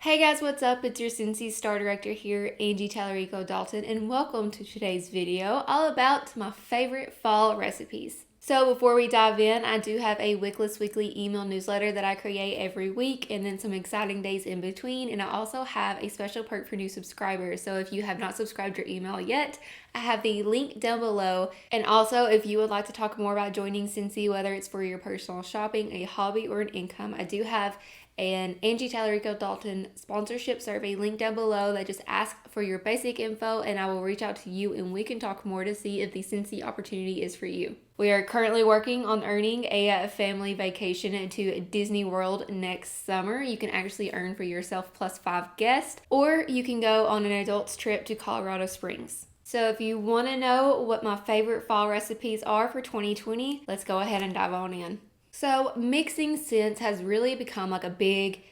Hey guys, what's up? It's your Scentsy Star Director here, Angie Tallarico Dalton, and welcome to today's video all about my favorite fall recipes. So before we dive in, I do have a Wickless weekly email newsletter that I create every week and then some exciting days in between, and I also have a special perk for new subscribers. So if you have not subscribed your email yet, I have the link down below. And also, if you would like to talk more about joining Scentsy, whether it's for your personal shopping, a hobby, or an income, I do have an Angie Tallarico Dalton sponsorship survey link down below that just asks for your basic info, and I will reach out to you and we can talk more to see if the Scentsy opportunity is for you. We are currently working on earning a family vacation to Disney World next summer. You can actually earn for yourself plus 5 guests, or you can go on an adults trip to Colorado Springs. So if you want to know what my favorite fall recipes are for 2020, let's go ahead and dive on in. So mixing scents has really become like a big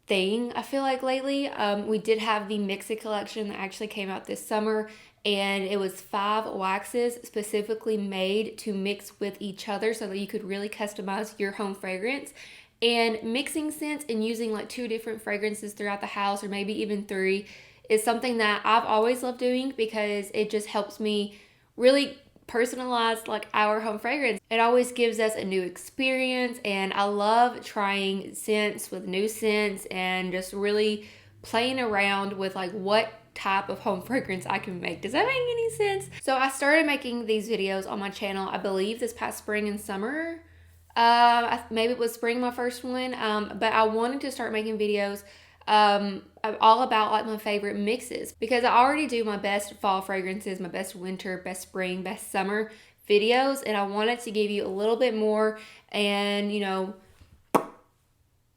thing, I feel like, lately. We did have the Mix It collection that actually came out this summer, and it was 5 waxes specifically made to mix with each other so that you could really customize your home fragrance. And mixing scents and using like 2 different fragrances throughout the house, or maybe even 3, is something that I've always loved doing because it just helps me really personalize like our home fragrance. It always gives us a new experience, and I love trying scents with new scents and just really playing around with like what type of home fragrance I can make. Does that make any sense? So I started making these videos on my channel, I believe this past spring and summer. Maybe it was spring, my first one, but I wanted to start making videos all about like my favorite mixes, because I already do my best fall fragrances, my best winter, best spring, best summer videos, and I wanted to give you a little bit more and,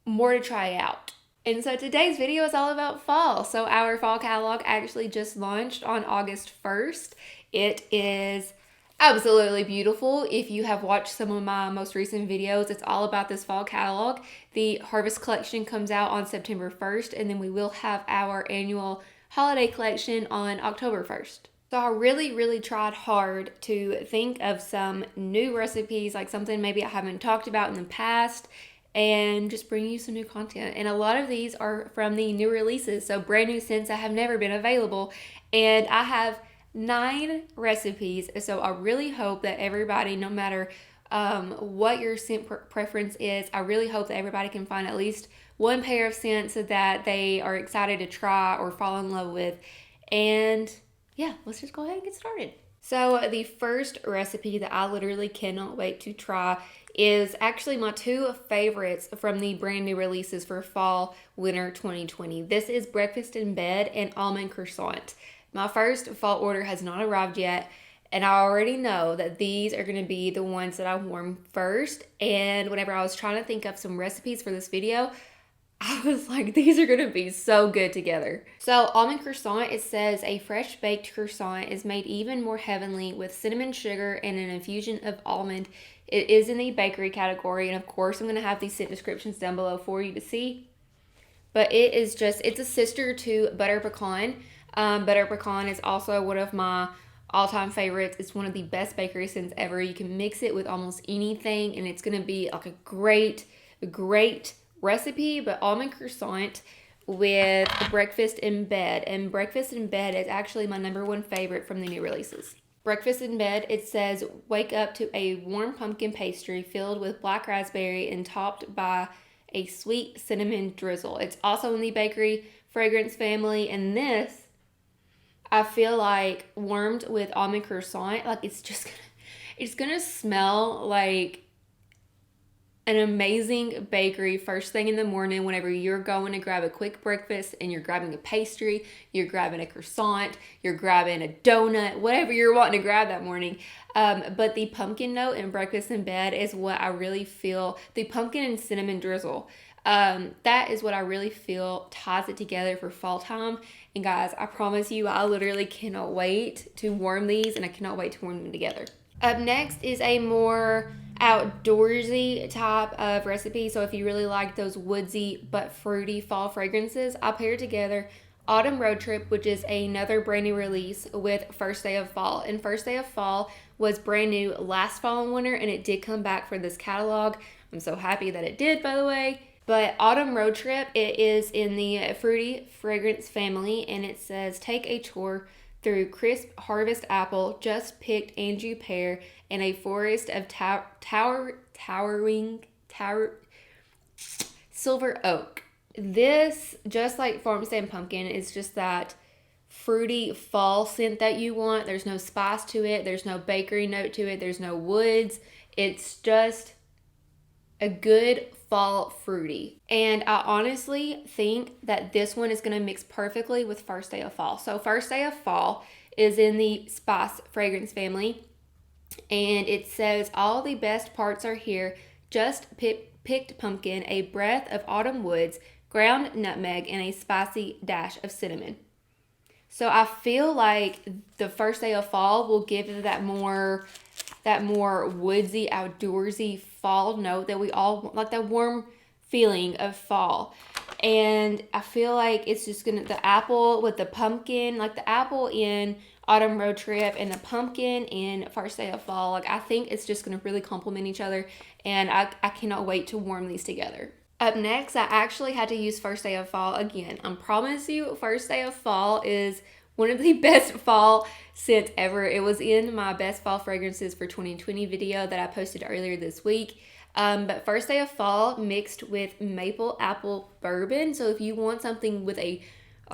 more to try out. And so today's video is all about fall. So our fall catalog actually just launched on August 1st. It is absolutely beautiful. If you have watched some of my most recent videos, it's all about this fall catalog. The Harvest collection comes out on September 1st, and then we will have our annual holiday collection on October 1st. So I really tried hard to think of some new recipes, like something maybe I haven't talked about in the past, and just bring you some new content. And a lot of these are from the new releases, so brand new scents that have never been available. And I have 9 recipes, so I really hope that everybody, no matter what your scent preference is, I really hope that everybody can find at least one pair of scents that they are excited to try or fall in love with. And yeah, let's just go ahead and get started. So the first recipe that I literally cannot wait to try is actually my 2 favorites from the brand new releases for fall winter 2020. This is Breakfast in Bed and Almond Croissant. My first fall order has not arrived yet, and I already know that these are going to be the ones that I warm first. And whenever I was trying to think of some recipes for this video, I was like, these are going to be so good together. So Almond Croissant, it says a fresh baked croissant is made even more heavenly with cinnamon sugar and an infusion of almond. It is in the bakery category, and of course I'm going to have these scent descriptions down below for you to see. But it is just, it's a sister to butter pecan. Butter pecan is also one of my all-time favorites. It's one of the best bakery scents ever. You can mix it with almost anything, and it's going to be like a great recipe. But Almond Croissant with Breakfast in Bed, and Breakfast in Bed is actually my #1 favorite from the new releases. Breakfast in Bed, it says wake up to a warm pumpkin pastry filled with black raspberry and topped by a sweet cinnamon drizzle. It's also in the bakery fragrance family, and this, I feel like warmed with Almond Croissant, like it's gonna smell like an amazing bakery first thing in the morning whenever you're going to grab a quick breakfast and you're grabbing a pastry, you're grabbing a croissant, you're grabbing a donut, whatever you're wanting to grab that morning. But the pumpkin note in Breakfast in Bed is what I really feel, the pumpkin and cinnamon drizzle. That is what I really feel ties it together for fall time. And guys, I promise you, I literally cannot wait to warm these, and I cannot wait to warm them together. Up next is a more outdoorsy type of recipe. So if you really like those woodsy but fruity fall fragrances, I paired together Autumn Road Trip, which is another brand new release, with First Day of Fall. And First Day of Fall was brand new last fall and winter, and it did come back for this catalog. I'm so happy that it did, by the way. But Autumn Road Trip, it is in the fruity fragrance family, and it says take a tour through crisp harvest apple, just picked Anjou pear, and a forest of towering silver oak. This, just like Farm Stand Pumpkin, is just that fruity fall scent that you want. There's no spice to it. There's no bakery note to it. There's no woods. It's just a good fall fruity. And I honestly think that this one is going to mix perfectly with First Day of Fall. So First Day of Fall is in the spice fragrance family. And it says all the best parts are here. Just picked pumpkin, a breath of autumn woods, ground nutmeg, and a spicy dash of cinnamon. So I feel like the First Day of Fall will give it that more woodsy, outdoorsy fall note that we all like, that warm feeling of fall. And I feel like it's just gonna, the apple with the pumpkin, like the apple in Autumn Road Trip and the pumpkin in First Day of Fall, like I think it's just gonna really complement each other, and I cannot wait to warm these together. Up next, I actually had to use First Day of Fall again. I promise you, First Day of Fall is one of the best fall scents ever. It was in my best fall fragrances for 2020 video that I posted earlier this week. But First Day of Fall mixed with maple apple bourbon. So if you want something with a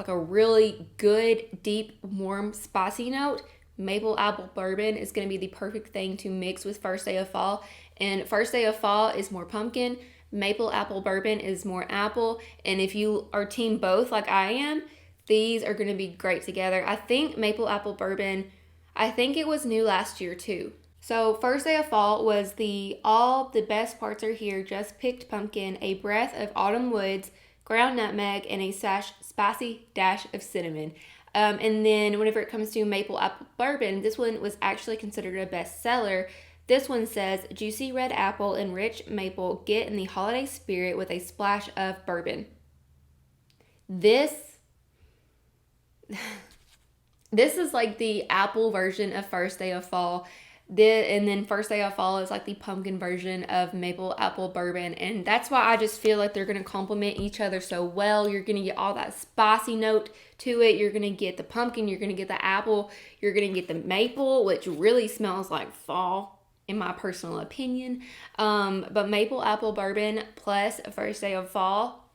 really good, deep, warm, spicy note, maple apple bourbon is going to be the perfect thing to mix with First Day of Fall. And First Day of Fall is more pumpkin. Maple apple bourbon is more apple. And if you are team both like I am, these are going to be great together. I think maple apple bourbon, I think it was new last year too. So First Day of Fall was all the best parts are here, just picked pumpkin, a breath of autumn woods, ground nutmeg, and a spicy dash of cinnamon. And then whenever it comes to maple apple bourbon, this one was actually considered a bestseller. This one says, juicy red apple and rich maple, get in the holiday spirit with a splash of bourbon. This is like the apple version of First Day of Fall. And then First Day of Fall is like the pumpkin version of maple apple bourbon. And that's why I just feel like they're going to complement each other so well. You're going to get all that spicy note to it. You're going to get the pumpkin. You're going to get the apple. You're going to get the maple, which really smells like fall, in my personal opinion. But maple apple bourbon plus First Day of Fall,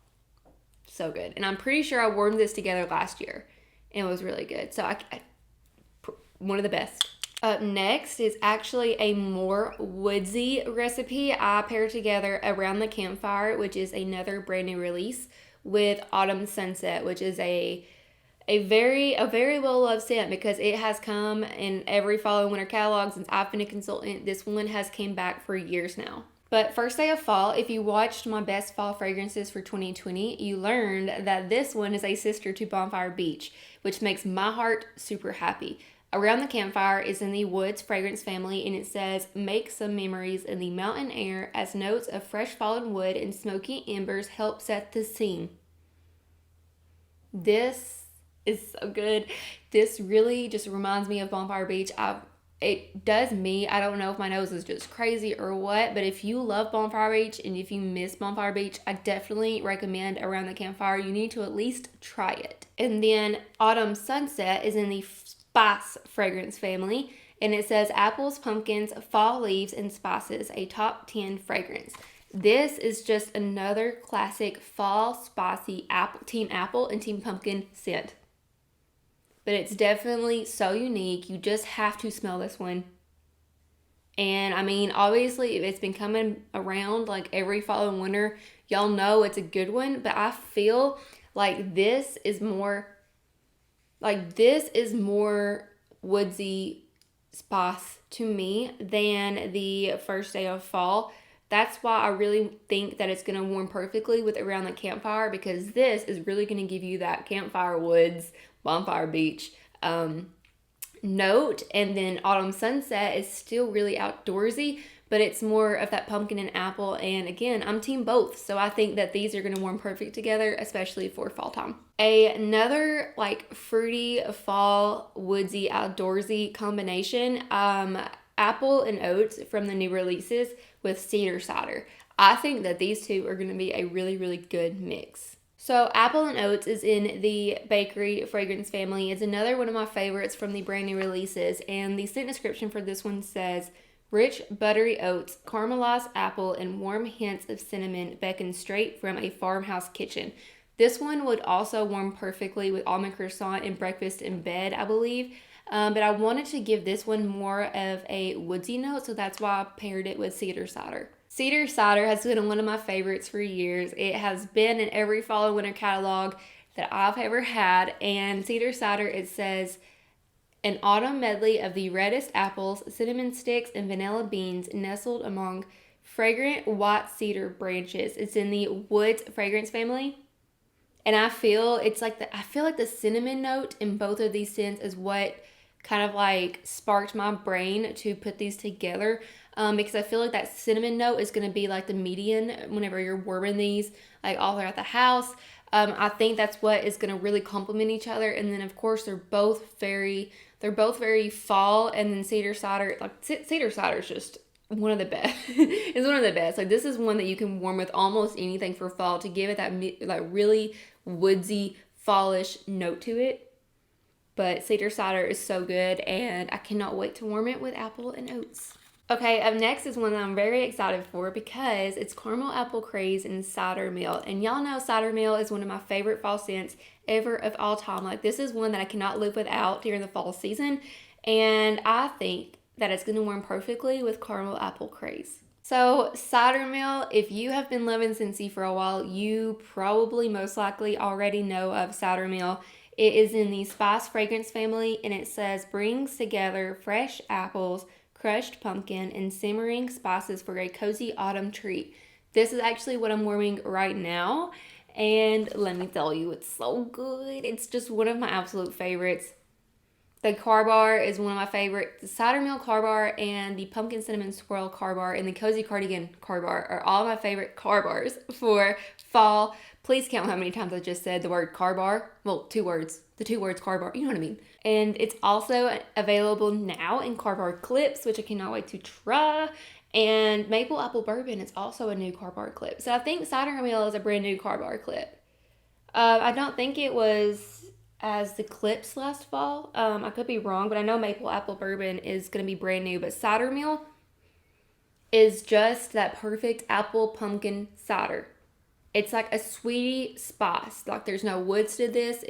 so good. And I'm pretty sure I warmed this together last year. It was really good. So one of the best. Up next is actually a more woodsy recipe. I paired together Around the Campfire, which is another brand new release, with Autumn Sunset, which is a very well loved scent because it has come in every fall and winter catalog since I've been a consultant. This one has came back for years now. But First Day of Fall, if you watched my best fall fragrances for 2020, you learned that this one is a sister to Bonfire Beach, which makes my heart super happy. Around the Campfire is in the Woods fragrance family, and it says, make some memories in the mountain air as notes of fresh fallen wood and smoky embers help set the scene. This is so good. This really just reminds me of Bonfire Beach. It does me. I don't know if my nose is just crazy or what, but if you love Bonfire Beach and if you miss Bonfire Beach, I definitely recommend Around the Campfire. You need to at least try it. And then Autumn Sunset is in the Spice fragrance family, and it says apples, pumpkins, fall leaves, and spices, a top 10 fragrance. This is just another classic fall spicy team apple and team pumpkin scent. But it's definitely so unique. You just have to smell this one. And I mean, obviously, if it's been coming around like every fall and winter, y'all know it's a good one. But I feel like this is more woodsy spice to me than the First Day of Fall. That's why I really think that it's going to warm perfectly with Around the Campfire, because this is really going to give you that Campfire Woods, Bonfire Beach note. And then Autumn Sunset is still really outdoorsy, but it's more of that pumpkin and apple. And again, I'm team both. So I think that these are going to warm perfect together, especially for fall time. Another like fruity, fall, woodsy, outdoorsy combination, apple and oats from the new releases with Cedar Cider. I think that these two are going to be a really, really good mix. So Apple and Oats is in the bakery fragrance family. It's another one of my favorites from the brand new releases. And the scent description for this one says, rich, buttery oats, caramelized apple, and warm hints of cinnamon beckon straight from a farmhouse kitchen. This one would also warm perfectly with Almond Croissant and breakfast in bed, I believe. But I wanted to give this one more of a woodsy note, so that's why I paired it with Cedar Cider. Cedar Cider has been one of my favorites for years. It has been in every fall and winter catalog that I've ever had. And Cedar Cider, it says, an autumn medley of the reddest apples, cinnamon sticks, and vanilla beans nestled among fragrant white cedar branches. It's in the woods fragrance family. And I feel like the cinnamon note in both of these scents is what kind of like sparked my brain to put these together, because I feel like that cinnamon note is going to be like the median whenever you're warming these like all throughout the house. I think that's what is going to really complement each other. And then of course they're both very fall. And then Cedar Cider is just one of the best. It's one of the best. Like this is one that you can warm with almost anything for fall to give it that like really woodsy fallish note to it. But Cedar Cider is so good, and I cannot wait to warm it with apple and oats. Okay, up next is one that I'm very excited for because it's Caramel Apple Craze and Cider Mill. And y'all know Cider Mill is one of my favorite fall scents ever of all time. Like this is one that I cannot live without during the fall season. And I think that it's going to warm perfectly with Caramel Apple Craze. So Cider Mill, if you have been loving Scentsy for a while, you probably most likely already know of Cider Mill. It is in the spice fragrance family, and it says brings together fresh apples, crushed pumpkin, and simmering spices for a cozy autumn treat. This is actually what I'm warming right now, and let me tell you, it's so good. It's just one of my absolute favorites. The car bar is one of my favorites. The Cider Mill car bar and the pumpkin cinnamon swirl car bar and the cozy cardigan car bar are all my favorite car bars for fall. Please count how many times I just said the word car bar. Well, two words. The two words car bar. You know what I mean. And it's also available now in car bar clips, which I cannot wait to try. And Maple Apple Bourbon is also a new car bar clip. So I think Cider Mill is a brand new car bar clip. I don't think it was as the clips last fall. I could be wrong, but I know Maple Apple Bourbon is going to be brand new. But Cider Mill is just that perfect apple pumpkin cider. It's like a sweetie spice. Like there's no woods to this.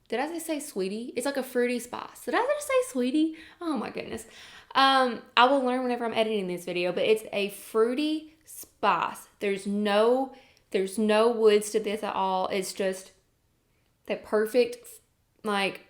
Did I just say sweetie? It's like a fruity spice. Did I just say sweetie? Oh my goodness. I will learn whenever I'm editing this video, but it's a fruity spice. There's no woods to this at all. It's just the perfect like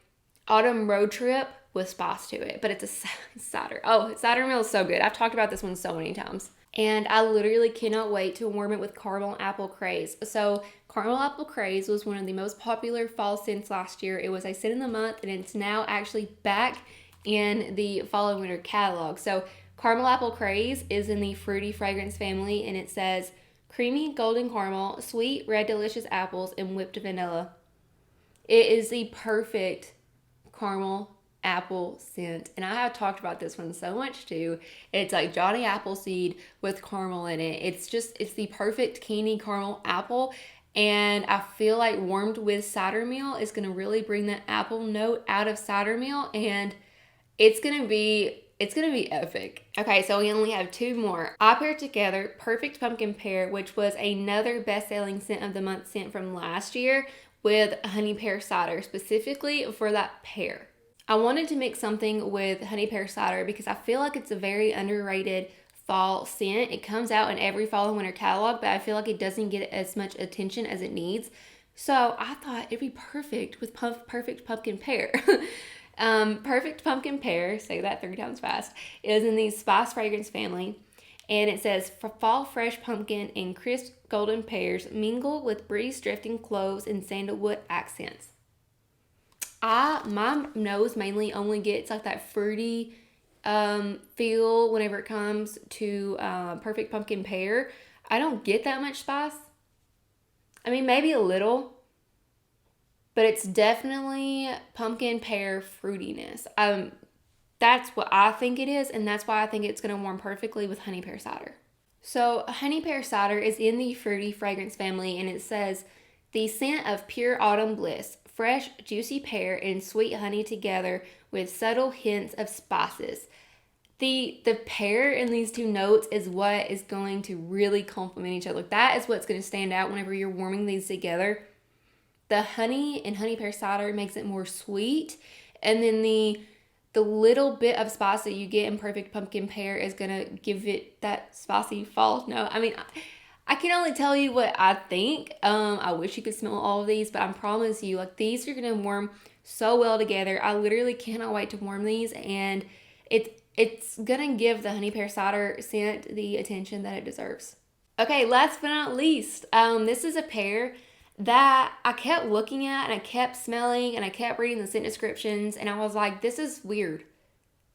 autumn road trip with spice to it, but it's a cider. Oh, Cider Mill is so good. I've talked about this one so many times. And I literally cannot wait to warm it with Caramel Apple Craze. So Caramel Apple Craze was one of the most popular fall scents last year. It was a scent of the month, and it's now actually back in the fall and winter catalog. So Caramel Apple Craze is in the fruity fragrance family, and it says creamy golden caramel, sweet red delicious apples, and whipped vanilla. It is the perfect caramel apple scent, and I have talked about this one so much too. It's like Johnny Appleseed with caramel in it. It's the perfect candy caramel apple, and I feel like warmed with Cider Mill is going to really bring that apple note out of Cider Mill, and it's going to be epic. Okay, so we only have two more. I paired together Perfect Pumpkin Pear, which was another best-selling scent of the month scent from last year, with honey pear cider, specifically for that pear. I wanted to mix something with honey pear cider because I feel like it's a very underrated fall scent. It comes out in every fall and winter catalog, but I feel like it doesn't get as much attention as it needs. So I thought it'd be perfect with Perfect Pumpkin Pear. Perfect Pumpkin Pear, say that 3 times fast, is in the spice fragrance family. And it says, fall fresh pumpkin and crisp golden pears mingle with breeze drifting cloves and sandalwood accents. My nose mainly only gets like that fruity feel whenever it comes to Perfect Pumpkin Pear. I don't get that much spice. I mean, maybe a little, but it's definitely pumpkin pear fruitiness. That's what I think it is, and that's why I think it's going to warm perfectly with honey pear cider. So Honey Pear Cider is in the fruity fragrance family, and it says, the scent of pure autumn bliss, fresh, juicy pear and sweet honey together with subtle hints of spices. The pear in these two notes is what is going to really complement each other. That is what's going to stand out whenever you're warming these together. The honey and honey pear cider makes it more sweet, and then the little bit of spice that you get in perfect pumpkin pear is gonna give it that spicy fall. No, I mean, I can only tell you what I think. I wish you could smell all of these, but I promise you, like, these are gonna warm so well together. I literally cannot wait to warm these, and it's gonna give the honey pear cider scent the attention that it deserves. Okay, last but not least, this is a pear that I kept looking at and I kept smelling and I kept reading the scent descriptions, and I was like, this is weird.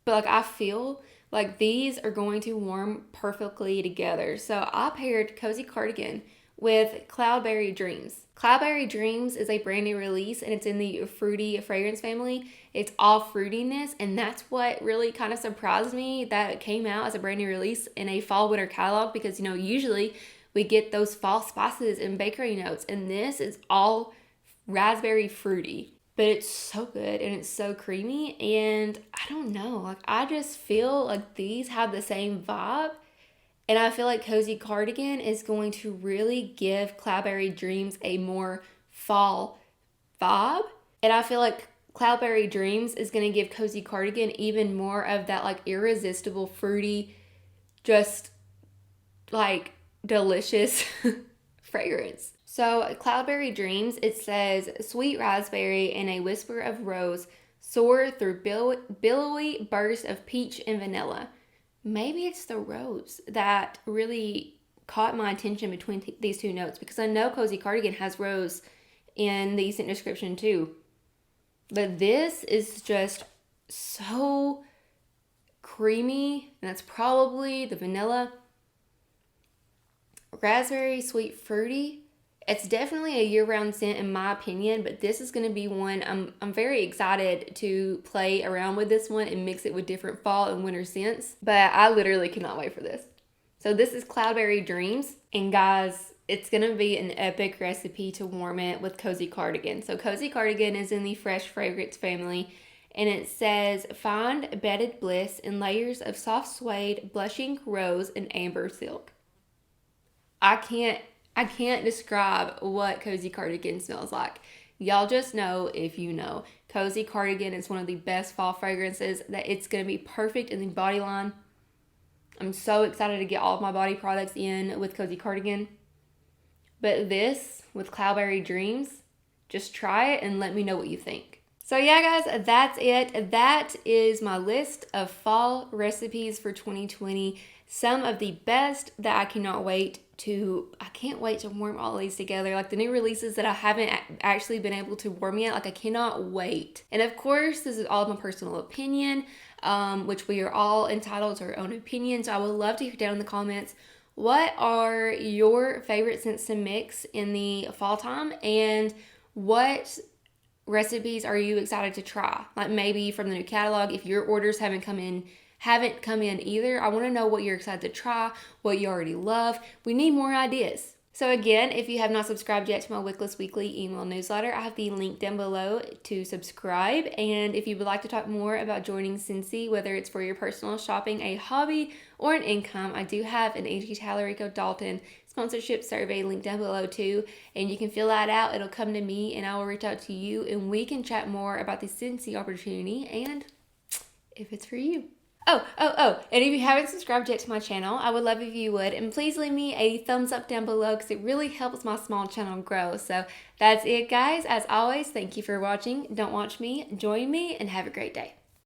But like, I feel like these are going to warm perfectly together. So I paired Cozy Cardigan with Cloudberry Dreams. Cloudberry Dreams is a brand new release, and it's in the fruity fragrance family. It's all fruitiness, and that's what really kind of surprised me, that it came out as a brand new release in a fall winter catalog, because, you know, usually we get those fall spices and bakery notes, and this is all raspberry fruity. But it's so good and it's so creamy, and I don't know, like, I just feel like these have the same vibe, and I feel like Cozy Cardigan is going to really give Cloudberry Dreams a more fall vibe, and I feel like Cloudberry Dreams is going to give Cozy Cardigan even more of that, like, irresistible fruity, just like delicious fragrance. So Cloudberry Dreams, it says, sweet raspberry and a whisper of rose soar through billowy bursts of peach and vanilla. Maybe it's the rose that really caught my attention between these two notes, because I know Cozy Cardigan has rose in the scent description too. But this is just so creamy, and that's probably the vanilla. Raspberry, sweet, fruity. It's definitely a year-round scent in my opinion, but this is going to be one I'm very excited to play around with this one and mix it with different fall and winter scents. But I literally cannot wait for this. So this is Cloudberry Dreams, and guys, it's going to be an epic recipe to warm it with Cozy Cardigan. So Cozy Cardigan is in the fresh fragrance family, and it says, find bedded bliss in layers of soft suede, blushing rose, and amber silk. I can't describe what Cozy Cardigan smells like. Y'all just know if you know. Cozy Cardigan is one of the best fall fragrances, that it's going to be perfect in the body line. I'm so excited to get all of my body products in with Cozy Cardigan. But this, with Cloudberry Dreams, just try it and let me know what you think. So yeah, guys, that's it. That is my list of fall recipes for 2020. Some of the best that I can't wait to warm all these together. Like the new releases that I haven't actually been able to warm yet. Like, I cannot wait. And of course, this is all my personal opinion, which we are all entitled to our own opinion. So I would love to hear down in the comments, what are your favorite scents to mix in the fall time, and what recipes are you excited to try? Like, maybe from the new catalog, if your orders haven't come in either. I want to know what you're excited to try, what you already love. We need more ideas. So again, if you have not subscribed yet to my Wickless Weekly email newsletter, I have the link down below to subscribe. And if you would like to talk more about joining Scentsy, whether it's for your personal shopping, a hobby, or an income, I do have an AG Tallarico Dalton sponsorship survey link down below too. And you can fill that out. It'll come to me and I will reach out to you, and we can chat more about the Scentsy opportunity and if it's for you. Oh, and if you haven't subscribed yet to my channel, I would love if you would, and please leave me a thumbs up down below because it really helps my small channel grow. So that's it, guys. As always, thank you for watching. Don't watch me, join me, and have a great day.